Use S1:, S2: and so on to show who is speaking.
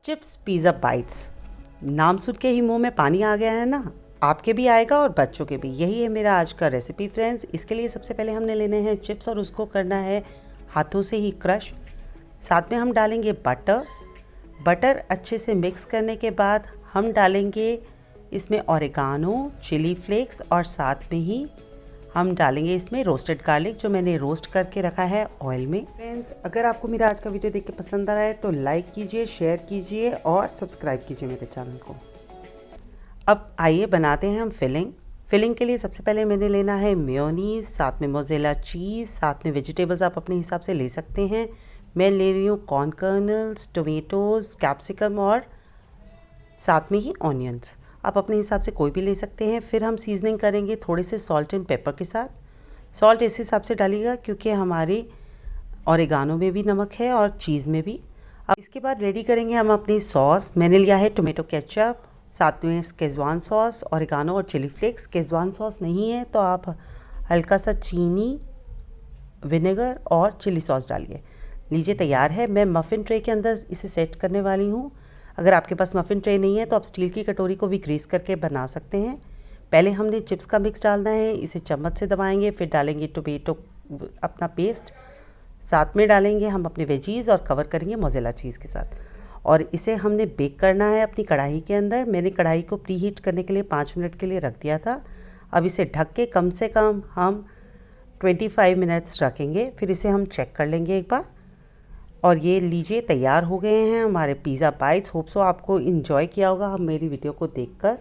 S1: Chips pizza bytes, नाम सुन के ही मुंह में पानी आ गया है ना। आपके भी आएगा और बच्चों के भी। यही है मेरा आज का रेसिपी फ्रेंड्स। इसके लिए सबसे पहले हमने लेने हैं चिप्स और उसको करना है हाथों से ही क्रश। साथ में हम डालेंगे बटर अच्छे से मिक्स करने के बाद हम डालेंगे इसमें ऑरिगानो, चिली फ्लेक्स और साथ में ही हम डालेंगे इसमें रोस्टेड गार्लिक जो मैंने रोस्ट करके रखा है ऑयल में। फ्रेंड्स, अगर आपको मेरा आज का वीडियो देख के पसंद आ रहा है तो लाइक कीजिए, शेयर कीजिए और सब्सक्राइब कीजिए मेरे चैनल को। अब आइए बनाते हैं हम फिलिंग के लिए सबसे पहले मैंने लेना है मेयोनीज, साथ में मोज़रेला चीज़, साथ में वेजिटेबल्स आप अपने हिसाब से ले सकते हैं। मैं ले रही हूँ कॉर्न कर्नल्स, टोमेटोज़, कैप्सिकम और साथ में ही ऑनियंस। आप अपने हिसाब से कोई भी ले सकते हैं। फिर हम सीजनिंग करेंगे थोड़े से सॉल्ट एंड पेपर के साथ। सॉल्ट इस हिसाब से डालिएगा क्योंकि हमारे ऑरिगानो में भी नमक है और चीज़ में भी। अब इसके बाद रेडी करेंगे हम अपनी सॉस। मैंने लिया है टोमेटो केचप, साथ में शेज़वान सॉस, ऑरिगानो और चिली फ्लेक्स। शेज़वान सॉस नहीं है तो आप हल्का सा चीनी, विनेगर और चिली सॉस डालिए। लीजिए तैयार है। मैं मफ़िन ट्रे के अंदर इसे सेट करने वाली हूँ। अगर आपके पास मफ़िन ट्रे नहीं है तो आप स्टील की कटोरी को भी ग्रीस करके बना सकते हैं। पहले हमने चिप्स का मिक्स डालना है, इसे चम्मच से दबाएंगे, फिर डालेंगे टोमेटो अपना पेस्ट, साथ में डालेंगे हम अपने वेजीज़ और कवर करेंगे मोज़रेला चीज़ के साथ। और इसे हमने बेक करना है अपनी कढ़ाई के अंदर। मैंने कढ़ाई को प्री हीट करने के लिए 5 मिनट के लिए रख दिया था। अब इसे ढक के कम से कम हम 25 मिनट्स रखेंगे। फिर इसे हम चेक कर लेंगे एक बार। और ये लीजिए तैयार हो गए हैं हमारे पिज़्ज़ा बाइट्स। होप सो आपको इन्जॉय किया होगा हम मेरी वीडियो को देखकर।